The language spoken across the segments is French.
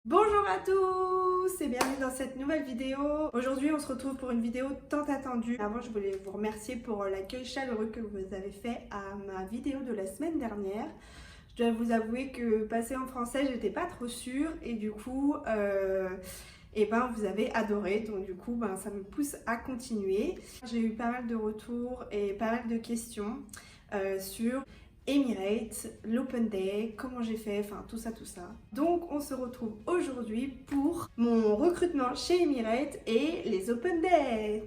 Bonjour à tous et bienvenue dans cette nouvelle vidéo. Aujourd'hui on se retrouve pour une vidéo tant attendue. Avant je voulais vous remercier pour l'accueil chaleureux que vous avez fait à ma vidéo de la semaine dernière. Je dois vous avouer que passer en français j'étais pas trop sûre et du coup vous avez adoré, donc du coup ça me pousse à continuer. J'ai eu pas mal de retours et pas mal de questions sur Emirates, l'Open Day, comment j'ai fait, enfin tout ça. Donc on se retrouve aujourd'hui pour mon recrutement chez Emirates et les Open Day.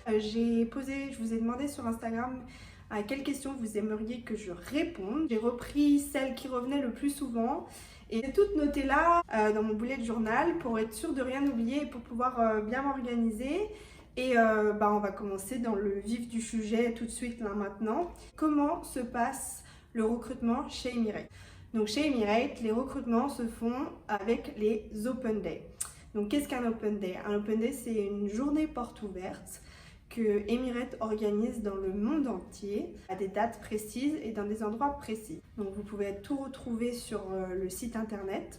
Je vous ai demandé sur Instagram à quelles questions vous aimeriez que je réponde. J'ai repris celles qui revenaient le plus souvent et j'ai toutes notées là dans mon bullet journal pour être sûre de rien oublier et pour pouvoir bien m'organiser. Et on va commencer dans le vif du sujet tout de suite là maintenant. Comment se passe le recrutement chez Emirates? Donc chez Emirates, les recrutements se font avec les Open Day. Donc qu'est-ce qu'un Open Day? Un Open Day, c'est une journée porte ouverte que Emirates organise dans le monde entier à des dates précises et dans des endroits précis. Donc vous pouvez tout retrouver sur le site internet.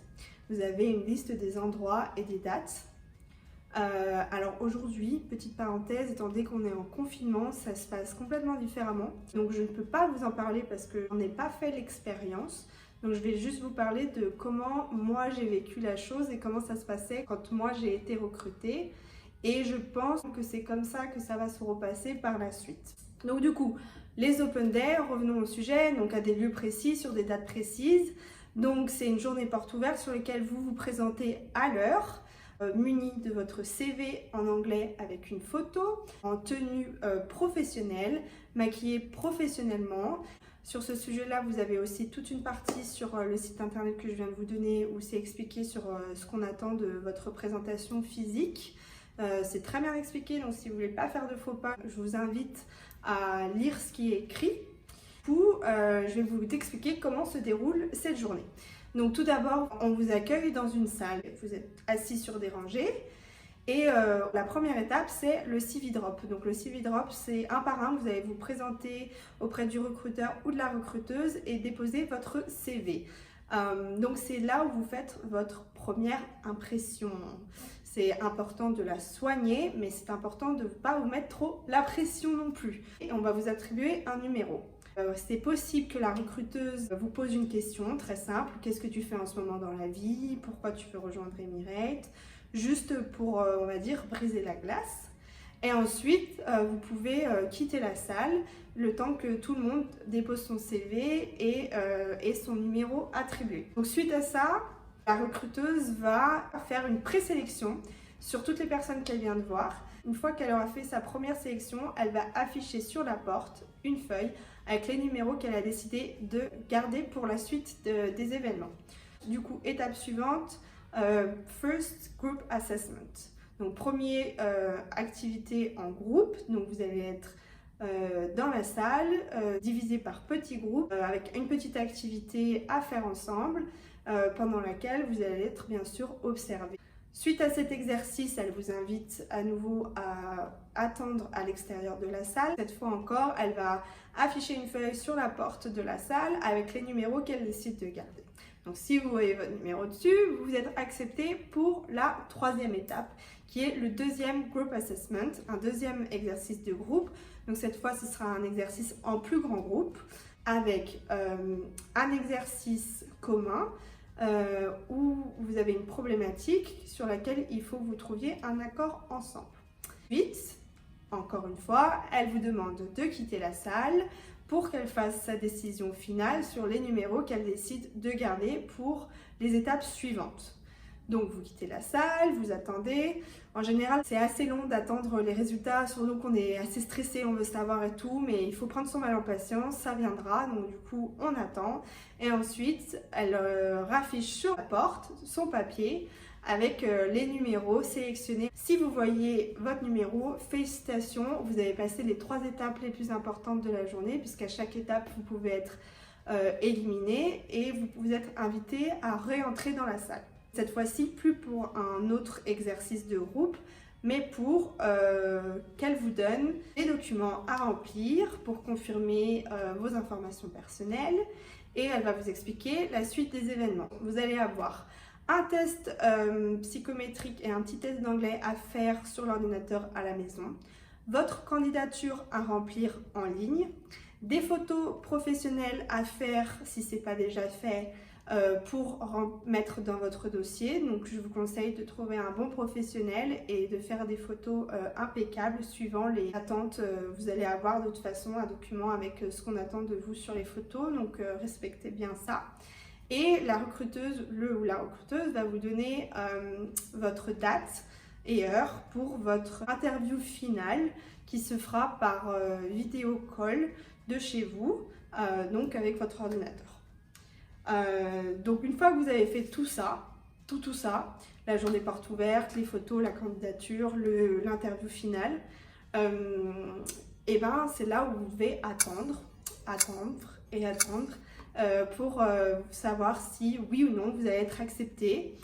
Vous avez une liste des endroits et des dates. Alors aujourd'hui, petite parenthèse, étant donné qu'on est en confinement, ça se passe complètement différemment. Donc je ne peux pas vous en parler parce que j'en ai pas fait l'expérience. Donc je vais juste vous parler de comment moi j'ai vécu la chose et comment ça se passait quand moi j'ai été recrutée. Et je pense que c'est comme ça que ça va se repasser par la suite. Donc du coup, les Open Day, revenons au sujet, donc à des lieux précis, sur des dates précises. Donc c'est une journée porte ouverte sur laquelle vous vous présentez à l'heure, muni de votre CV en anglais avec une photo, en tenue professionnelle, maquillé professionnellement. Sur ce sujet-là, vous avez aussi toute une partie sur le site internet que je viens de vous donner où c'est expliqué sur ce qu'on attend de votre présentation physique. C'est très bien expliqué, donc si vous ne voulez pas faire de faux pas, je vous invite à lire ce qui est écrit. Je vais vous expliquer comment se déroule cette journée. Donc tout d'abord, on vous accueille dans une salle. Vous êtes assis sur des rangées. Et la première étape, c'est le CV drop. Donc le CV drop, c'est un par un. Vous allez vous présenter auprès du recruteur ou de la recruteuse et déposer votre CV. Donc c'est là où vous faites votre première impression. C'est important de la soigner, mais c'est important de ne pas vous mettre trop la pression non plus. Et on va vous attribuer un numéro. C'est possible que la recruteuse vous pose une question très simple. Qu'est-ce que tu fais en ce moment dans la vie? Pourquoi tu veux rejoindre Emirates? Juste pour, on va dire, briser la glace. Et ensuite, vous pouvez quitter la salle le temps que tout le monde dépose son CV et son numéro attribué. Donc suite à ça, la recruteuse va faire une présélection sur toutes les personnes qu'elle vient de voir. Une fois qu'elle aura fait sa première sélection, elle va afficher sur la porte une feuille avec les numéros qu'elle a décidé de garder pour la suite des événements. Du coup, étape suivante, First Group Assessment. Donc, première activité en groupe. Donc, vous allez être dans la salle, divisé par petits groupes, avec une petite activité à faire ensemble, pendant laquelle vous allez être bien sûr observé. Suite à cet exercice, elle vous invite à nouveau à attendre à l'extérieur de la salle. Cette fois encore, elle va afficher une feuille sur la porte de la salle avec les numéros qu'elle décide de garder. Donc si vous voyez votre numéro dessus, vous êtes accepté pour la troisième étape, qui est le deuxième group assessment, un deuxième exercice de groupe. Donc cette fois, ce sera un exercice en plus grand groupe avec un exercice commun où vous avez une problématique sur laquelle il faut que vous trouviez un accord ensemble. Ensuite, encore une fois, elle vous demande de quitter la salle pour qu'elle fasse sa décision finale sur les numéros qu'elle décide de garder pour les étapes suivantes. Donc vous quittez la salle, vous attendez. En général, c'est assez long d'attendre les résultats, surtout qu'on est assez stressé, on veut savoir et tout, mais il faut prendre son mal en patience, ça viendra. Donc du coup, on attend. Et ensuite, elle raffiche sur la porte son papier avec les numéros sélectionnés. Si vous voyez votre numéro, félicitations, vous avez passé les 3 étapes les plus importantes de la journée, puisqu'à chaque étape, vous pouvez être éliminé et vous êtes invité à réentrer dans la salle. Cette fois-ci, plus pour un autre exercice de groupe, mais pour qu'elle vous donne des documents à remplir pour confirmer vos informations personnelles et elle va vous expliquer la suite des événements. Vous allez avoir un test psychométrique et un petit test d'anglais à faire sur l'ordinateur à la maison, votre candidature à remplir en ligne, des photos professionnelles à faire si ce n'est pas déjà fait pour mettre dans votre dossier. Donc je vous conseille de trouver un bon professionnel et de faire des photos impeccables suivant les attentes. Vous allez avoir de toute façon un document avec ce qu'on attend de vous sur les photos, donc respectez bien ça. Et la recruteuse, le ou la recruteuse va vous donner votre date et heure pour votre interview finale qui se fera par vidéo call de chez vous, donc avec votre ordinateur. Donc une fois que vous avez fait tout ça, la journée porte ouverte, les photos, la candidature, l'interview finale, et ben c'est là où vous devez attendre pour savoir si oui ou non vous allez être accepté.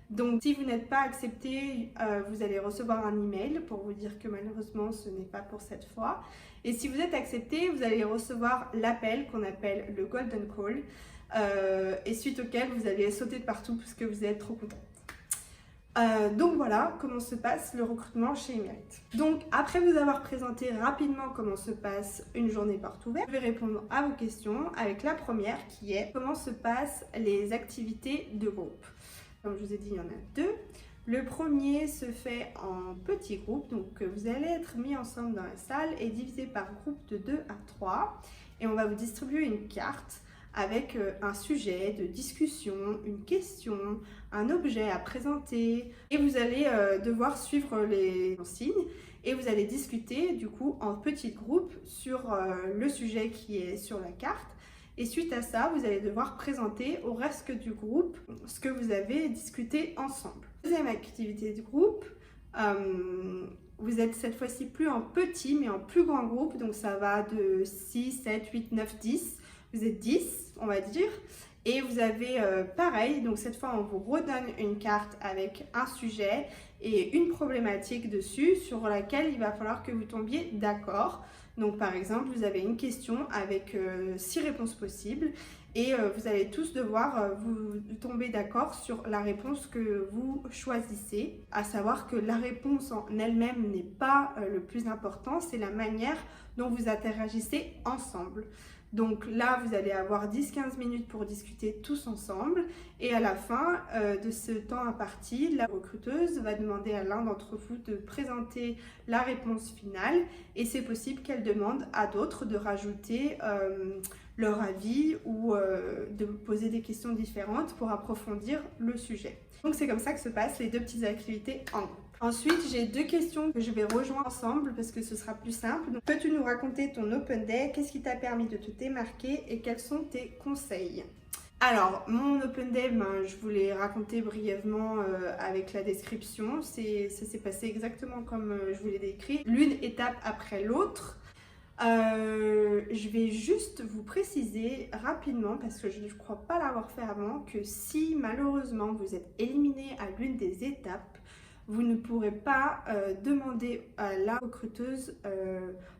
Donc si vous n'êtes pas accepté, vous allez recevoir un email pour vous dire que malheureusement ce n'est pas pour cette fois. Et si vous êtes accepté, vous allez recevoir l'appel qu'on appelle le Golden Call, et suite auquel vous allez sauter de partout parce que vous êtes trop content. Donc voilà comment se passe le recrutement chez Emerit. Donc après vous avoir présenté rapidement comment se passe une journée porte ouverte, je vais répondre à vos questions avec la première qui est comment se passent les activités de groupe. Comme je vous ai dit, il y en a deux. Le premier se fait en petits groupes, donc vous allez être mis ensemble dans la salle et divisé par groupe de 2 à 3 et on va vous distribuer une carte avec un sujet de discussion, une question, un objet à présenter et vous allez devoir suivre les consignes et vous allez discuter du coup en petits groupes sur le sujet qui est sur la carte et suite à ça vous allez devoir présenter au reste du groupe ce que vous avez discuté ensemble. Deuxième activité de groupe, vous êtes cette fois-ci plus en petit mais en plus grand groupe, donc ça va de 6, 7, 8, 9, 10. Vous êtes 10, on va dire, et vous avez pareil, donc cette fois on vous redonne une carte avec un sujet et une problématique dessus sur laquelle il va falloir que vous tombiez d'accord. Donc par exemple, vous avez une question avec 6 réponses possibles et vous allez tous devoir vous tomber d'accord sur la réponse que vous choisissez, à savoir que la réponse en elle-même n'est pas le plus important, c'est la manière dont vous interagissez ensemble. Donc là, vous allez avoir 10-15 minutes pour discuter tous ensemble et à la fin de ce temps imparti, la recruteuse va demander à l'un d'entre vous de présenter la réponse finale et c'est possible qu'elle demande à d'autres de rajouter leur avis ou de poser des questions différentes pour approfondir le sujet. Donc c'est comme ça que se passent les deux petites activités en groupe. Ensuite, j'ai deux questions que je vais rejoindre ensemble parce que ce sera plus simple. Peux-tu nous raconter ton Open Day? Qu'est-ce qui t'a permis de te démarquer et quels sont tes conseils? Alors, mon Open Day, je vous l'ai raconté brièvement avec la description. Ça s'est passé exactement comme je vous l'ai décrit, l'une étape après l'autre. Je vais juste vous préciser rapidement, parce que je ne crois pas l'avoir fait avant, que si malheureusement vous êtes éliminé à l'une des étapes, vous ne pourrez pas demander à la recruteuse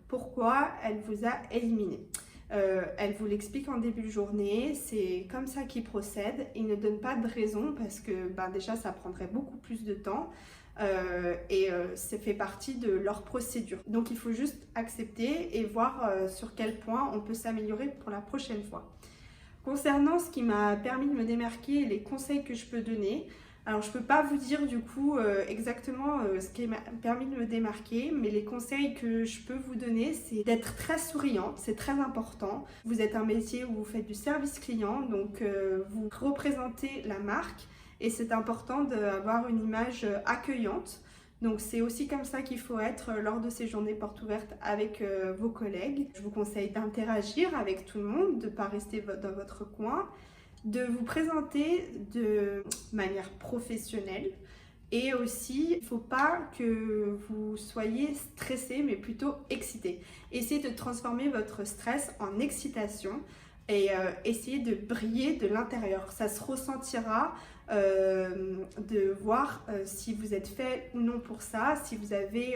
pourquoi elle vous a éliminé. Elle vous l'explique en début de journée, c'est comme ça qu'ils procèdent. Ils ne donnent pas de raison parce que déjà ça prendrait beaucoup plus de temps et ça fait partie de leur procédure. Donc il faut juste accepter et voir sur quel point on peut s'améliorer pour la prochaine fois. Concernant ce qui m'a permis de me démarquer et les conseils que je peux donner, alors je ne peux pas vous dire du coup exactement ce qui m'a permis de me démarquer, mais les conseils que je peux vous donner, c'est d'être très souriante, c'est très important. Vous êtes un métier où vous faites du service client, donc vous représentez la marque et c'est important d'avoir une image accueillante. Donc c'est aussi comme ça qu'il faut être lors de ces journées portes ouvertes avec vos collègues. Je vous conseille d'interagir avec tout le monde, de ne pas rester dans votre coin, de vous présenter de manière professionnelle et aussi il ne faut pas que vous soyez stressé mais plutôt excité. Essayez de transformer votre stress en excitation et essayez de briller de l'intérieur. Ça se ressentira de voir si vous êtes fait ou non pour ça, si vous avez,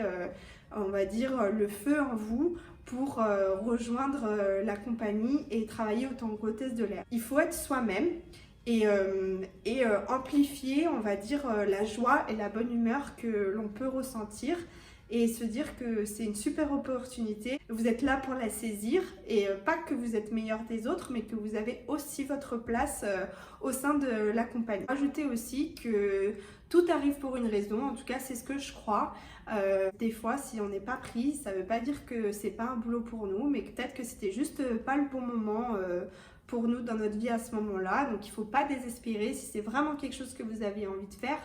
on va dire, le feu en vous pour rejoindre la compagnie et travailler autant qu'hôtesse de l'air. Il faut être soi-même et amplifier, on va dire, la joie et la bonne humeur que l'on peut ressentir et se dire que c'est une super opportunité. Vous êtes là pour la saisir et pas que vous êtes meilleur des autres, mais que vous avez aussi votre place au sein de la compagnie. Ajoutez aussi que tout arrive pour une raison, en tout cas c'est ce que je crois. Des fois, si on n'est pas pris, ça ne veut pas dire que c'est pas un boulot pour nous, mais peut-être que c'était juste pas le bon moment pour nous dans notre vie à ce moment-là. Donc il ne faut pas désespérer. Si c'est vraiment quelque chose que vous avez envie de faire,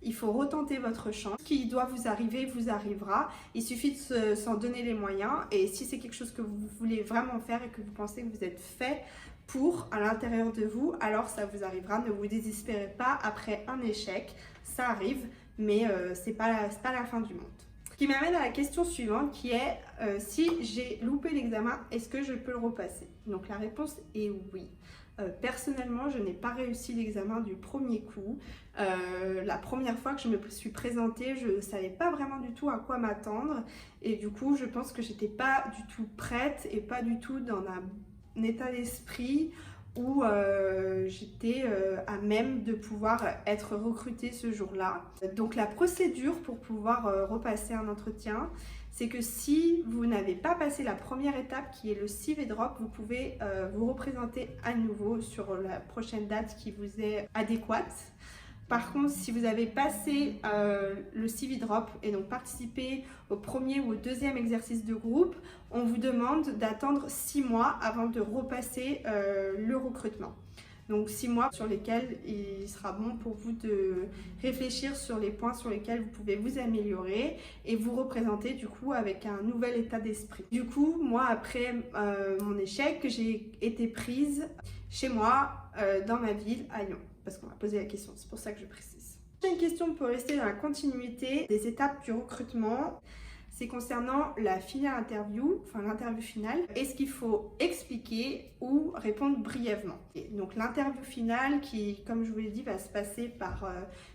il faut retenter votre chance. Ce qui doit vous arriver, vous arrivera. Il suffit de s'en donner les moyens. Et si c'est quelque chose que vous voulez vraiment faire et que vous pensez que vous êtes fait pour à l'intérieur de vous, alors ça vous arrivera. Ne vous désespérez pas après un échec. Ça arrive, mais c'est pas la fin du monde. Ce qui m'amène à la question suivante qui est si j'ai loupé l'examen, est-ce que je peux le repasser? Donc la réponse est oui. Personnellement, je n'ai pas réussi l'examen du premier coup. La première fois que je me suis présentée, je ne savais pas vraiment du tout à quoi m'attendre. Et du coup, je pense que j'étais pas du tout prête et pas du tout dans un état d'esprit où j'étais à même de pouvoir être recrutée ce jour-là. Donc la procédure pour pouvoir repasser un entretien, c'est que si vous n'avez pas passé la première étape qui est le CV Drop, vous pouvez vous représenter à nouveau sur la prochaine date qui vous est adéquate. Par contre, si vous avez passé le CV Drop et donc participé au premier ou au deuxième exercice de groupe, on vous demande d'attendre 6 mois avant de repasser le recrutement. Donc 6 mois sur lesquels il sera bon pour vous de réfléchir sur les points sur lesquels vous pouvez vous améliorer et vous représenter du coup avec un nouvel état d'esprit. Du coup, moi après mon échec, j'ai été prise chez moi dans ma ville à Lyon. Parce qu'on m'a posé la question, c'est pour ça que je précise. Une question pour rester dans la continuité des étapes du recrutement, c'est concernant la finale interview, enfin l'interview finale. Est-ce qu'il faut expliquer ou répondre brièvement? Et donc l'interview finale qui, comme je vous l'ai dit, va se passer par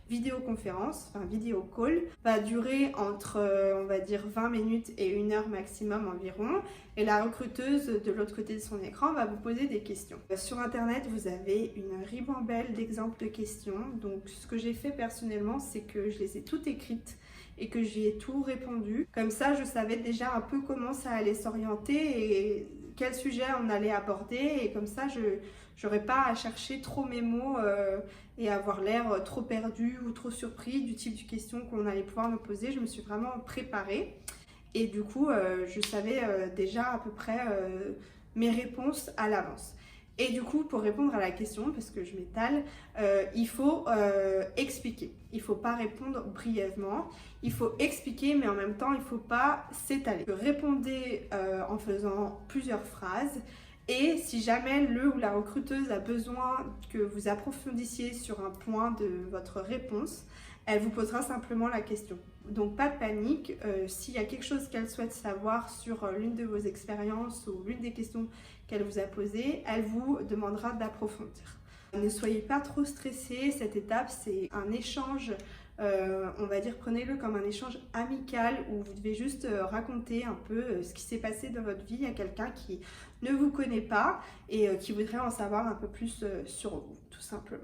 vidéoconférence, enfin vidéo call, va durer entre, on va dire, 20 minutes et 1 heure maximum environ. Et la recruteuse, de l'autre côté de son écran, va vous poser des questions. Sur Internet, vous avez une ribambelle d'exemples de questions. Donc ce que j'ai fait personnellement, c'est que je les ai toutes écrites et que j'y ai tout répondu. Comme ça, je savais déjà un peu comment ça allait s'orienter et quel sujet on allait aborder. Et comme ça, je n'aurais pas à chercher trop mes mots et avoir l'air trop perdu ou trop surpris du type de questions qu'on allait pouvoir me poser. Je me suis vraiment préparée. Et du coup, je savais déjà à peu près mes réponses à l'avance. Et du coup, pour répondre à la question, parce que je m'étale, il faut expliquer. Il ne faut pas répondre brièvement. Il faut expliquer, mais en même temps, il ne faut pas s'étaler. Répondez en faisant plusieurs phrases. Et si jamais le ou la recruteuse a besoin que vous approfondissiez sur un point de votre réponse, elle vous posera simplement la question. Donc pas de panique, s'il y a quelque chose qu'elle souhaite savoir sur l'une de vos expériences ou l'une des questions qu'elle vous a posées, elle vous demandera d'approfondir. Ne soyez pas trop stressés, cette étape c'est un échange, on va dire prenez-le comme un échange amical où vous devez juste raconter un peu ce qui s'est passé dans votre vie à quelqu'un qui ne vous connaît pas et qui voudrait en savoir un peu plus sur vous, tout simplement.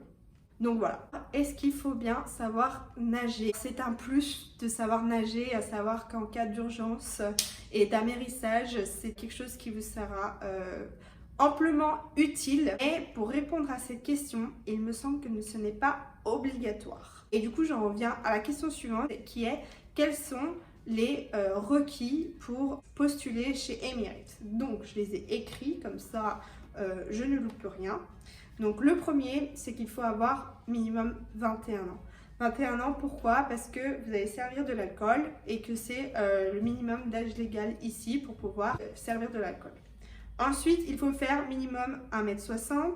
Donc voilà, est-ce qu'il faut bien savoir nager? C'est un plus de savoir nager, à savoir qu'en cas d'urgence et d'amérissage, c'est quelque chose qui vous sera amplement utile. Et pour répondre à cette question, il me semble que ce n'est pas obligatoire. Et du coup, j'en reviens à la question suivante qui est quels sont les requis pour postuler chez Emirates? Donc, je les ai écrits comme ça, je ne loupe rien. Donc le premier, c'est qu'il faut avoir minimum 21 ans. 21 ans, pourquoi? Parce que vous allez servir de l'alcool et que c'est le minimum d'âge légal ici pour pouvoir servir de l'alcool. Ensuite, il faut faire minimum 1,60 m.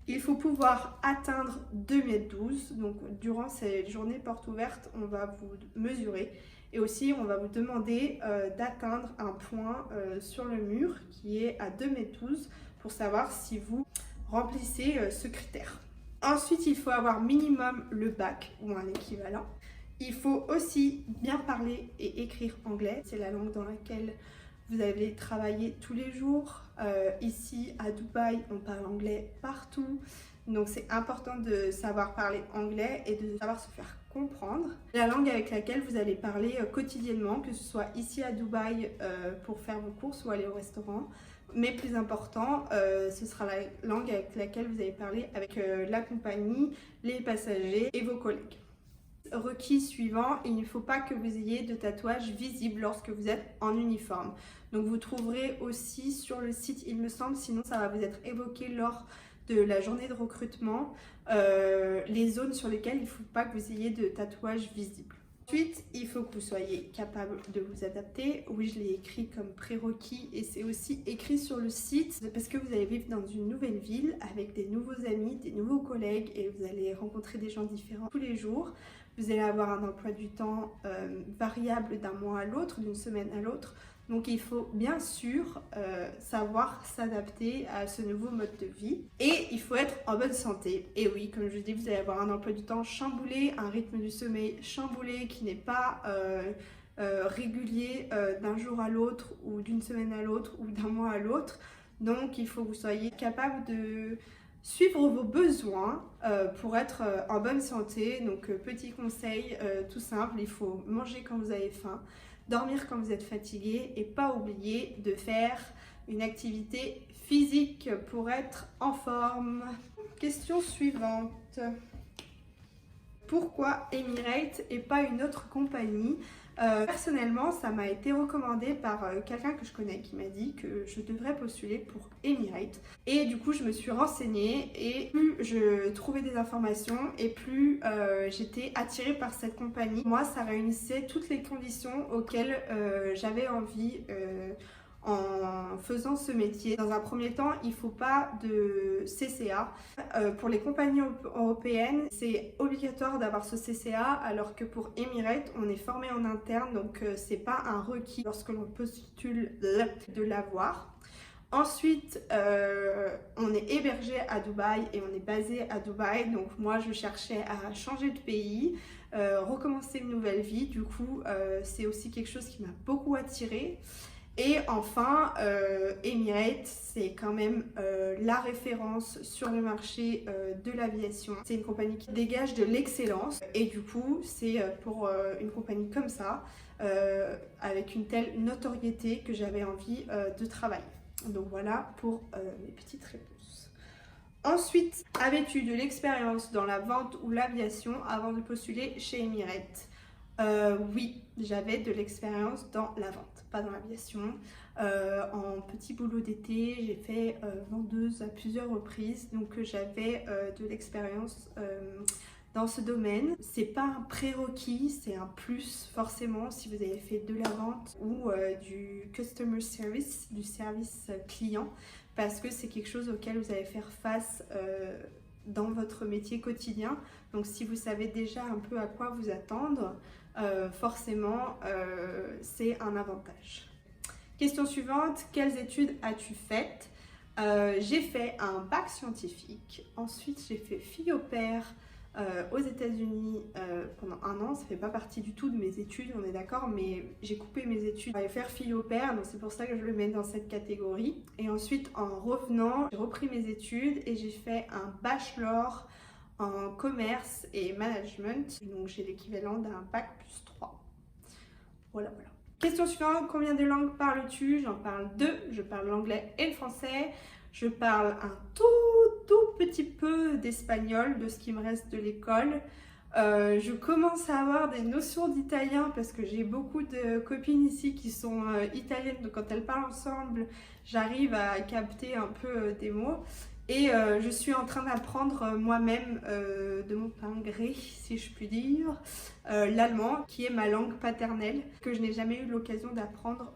Il faut pouvoir atteindre 2,12 m. Donc durant ces journées portes ouvertes, on va vous mesurer. Et aussi, on va vous demander d'atteindre un point sur le mur qui est à 2,12 m pour savoir si vous remplissez ce critère. Ensuite, il faut avoir minimum le bac ou un équivalent. Il faut aussi bien parler et écrire anglais. C'est la langue dans laquelle vous allez travailler tous les jours. Ici, à Dubaï, on parle anglais partout. Donc, c'est important de savoir parler anglais et de savoir se faire comprendre. La langue avec laquelle vous allez parler quotidiennement, que ce soit ici à Dubaï pour faire vos courses ou aller au restaurant. Mais plus important, ce sera la langue avec laquelle vous allez parler avec la compagnie, les passagers et vos collègues. Requis suivant, il ne faut pas que vous ayez de tatouages visibles lorsque vous êtes en uniforme. Donc vous trouverez aussi sur le site, il me semble, sinon ça va vous être évoqué lors de la journée de recrutement, les zones sur lesquelles il ne faut pas que vous ayez de tatouages visibles. Ensuite, il faut que vous soyez capable de vous adapter. Oui, je l'ai écrit comme prérequis et c'est aussi écrit sur le site parce que vous allez vivre dans une nouvelle ville avec des nouveaux amis, des nouveaux collègues et vous allez rencontrer des gens différents tous les jours. Vous allez avoir un emploi du temps variable d'un mois à l'autre, d'une semaine à l'autre. Donc il faut bien sûr savoir s'adapter à ce nouveau mode de vie et il faut être en bonne santé. Et oui, comme je dis, vous allez avoir un emploi du temps chamboulé, un rythme du sommeil chamboulé qui n'est pas régulier d'un jour à l'autre ou d'une semaine à l'autre ou d'un mois à l'autre. Donc il faut que vous soyez capable de suivre vos besoins pour être en bonne santé. Donc petit conseil tout simple, il faut manger quand vous avez faim, dormir quand vous êtes fatigué et pas oublier de faire une activité physique pour être en forme. Question suivante. Pourquoi Emirates et pas une autre compagnie? Personnellement, ça m'a été recommandé par quelqu'un que je connais qui m'a dit que je devrais postuler pour Emirates. Et du coup, je me suis renseignée et plus je trouvais des informations et plus j'étais attirée par cette compagnie. Moi, ça réunissait toutes les conditions auxquelles j'avais envie en faisant ce métier. Dans un premier temps, il ne faut pas de CCA. Pour les compagnies européennes, c'est obligatoire d'avoir ce CCA, alors que pour Emirates, on est formé en interne, donc c'est pas un requis lorsque l'on postule de l'avoir. Ensuite, on est hébergé à Dubaï et on est basé à Dubaï, donc moi je cherchais à changer de pays, recommencer une nouvelle vie, du coup c'est aussi quelque chose qui m'a beaucoup attirée. Et enfin, Emirates, c'est quand même la référence sur le marché de l'aviation. C'est une compagnie qui dégage de l'excellence et du coup, c'est pour une compagnie comme ça, avec une telle notoriété que j'avais envie de travailler. Donc voilà pour mes petites réponses. Ensuite, avais-tu de l'expérience dans la vente ou l'aviation avant de postuler chez Emirates? Oui, j'avais de l'expérience dans la vente, pas dans l'aviation. En petit boulot d'été, j'ai fait vendeuse à plusieurs reprises, donc j'avais de l'expérience dans ce domaine. C'est pas un prérequis, c'est un plus forcément si vous avez fait de la vente ou du customer service, du service client, parce que c'est quelque chose auquel vous allez faire face dans votre métier quotidien. Donc si vous savez déjà un peu à quoi vous attendre, forcément c'est un avantage. Question suivante, quelles études as-tu faites? J'ai fait un bac scientifique, ensuite j'ai fait fille au père aux États-Unis pendant 1 an. Ça fait pas partie du tout de mes études, on est d'accord, mais j'ai coupé mes études pour aller faire fille au père, donc c'est pour ça que je le mets dans cette catégorie. Et ensuite en revenant, j'ai repris mes études et j'ai fait un bachelor en commerce et management, donc j'ai l'équivalent d'un bac plus 3. Voilà. Question suivante, combien de langues parles-tu? J'en parle 2, je parle l'anglais et le français. Je parle un tout petit peu d'espagnol, de ce qui me reste de l'école. Je commence à avoir des notions d'italien parce que j'ai beaucoup de copines ici qui sont italiennes, donc quand elles parlent ensemble, j'arrive à capter un peu des mots. Et je suis en train d'apprendre moi-même de mon plein gré, si je puis dire, l'allemand, qui est ma langue paternelle, que je n'ai jamais eu l'occasion d'apprendre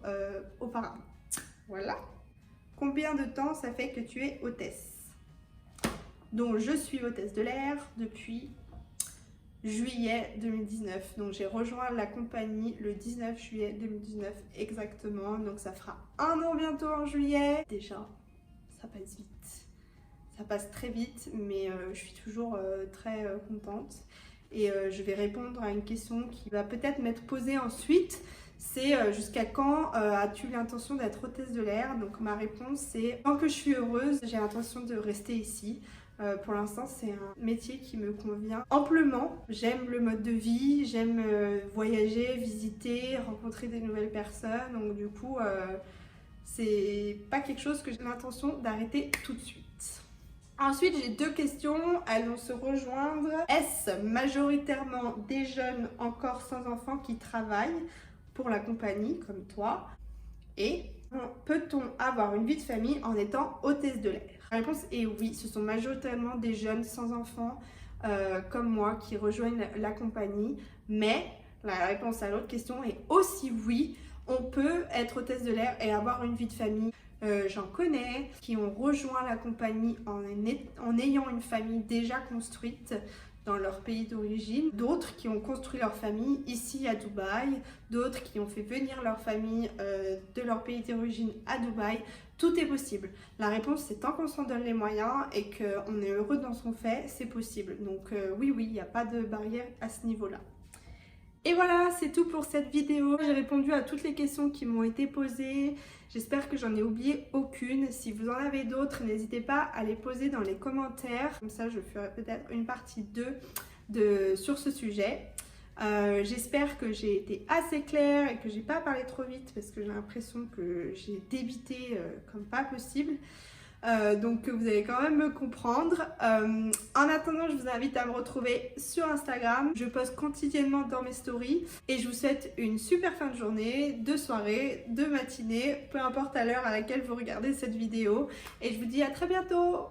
auparavant. Voilà. Combien de temps ça fait que tu es hôtesse? Donc je suis hôtesse de l'air depuis juillet 2019. Donc j'ai rejoint la compagnie le 19 juillet 2019 exactement. Donc ça fera 1 an bientôt en juillet. Déjà, ça passe vite. ça passe très vite, mais je suis toujours très contente. Et je vais répondre à une question qui va peut-être m'être posée ensuite. C'est jusqu'à quand as-tu l'intention d'être hôtesse de l'air? Donc ma réponse c'est tant que je suis heureuse, j'ai l'intention de rester ici. Pour l'instant c'est un métier qui me convient amplement. J'aime le mode de vie, j'aime voyager, visiter, rencontrer des nouvelles personnes. Donc du coup c'est pas quelque chose que j'ai l'intention d'arrêter tout de suite. Ensuite, j'ai deux questions, elles vont se rejoindre. Est-ce majoritairement des jeunes encore sans enfants qui travaillent pour la compagnie comme toi? Et peut-on avoir une vie de famille en étant hôtesse de l'air? La réponse est oui, ce sont majoritairement des jeunes sans enfants comme moi qui rejoignent la compagnie. Mais la réponse à l'autre question est aussi oui, on peut être hôtesse de l'air et avoir une vie de famille. J'en connais qui ont rejoint la compagnie en ayant une famille déjà construite dans leur pays d'origine, d'autres qui ont construit leur famille ici à Dubaï, d'autres qui ont fait venir leur famille de leur pays d'origine à Dubaï. Tout est possible. La réponse c'est tant qu'on s'en donne les moyens et qu'on est heureux dans son fait, c'est possible. Donc oui, il n'y a pas de barrière à ce niveau-là. Et voilà, c'est tout pour cette vidéo. J'ai répondu à toutes les questions qui m'ont été posées. J'espère que j'en ai oublié aucune. Si vous en avez d'autres, n'hésitez pas à les poser dans les commentaires. Comme ça, je ferai peut-être une partie 2 sur ce sujet. J'espère que j'ai été assez claire et que j'ai pas parlé trop vite parce que j'ai l'impression que j'ai débité comme pas possible. Donc vous allez quand même me comprendre. En attendant, je vous invite à me retrouver sur Instagram. Je poste quotidiennement dans mes stories et je vous souhaite une super fin de journée, de soirée, de matinée, peu importe à l'heure à laquelle vous regardez cette vidéo. Et je vous dis à très bientôt.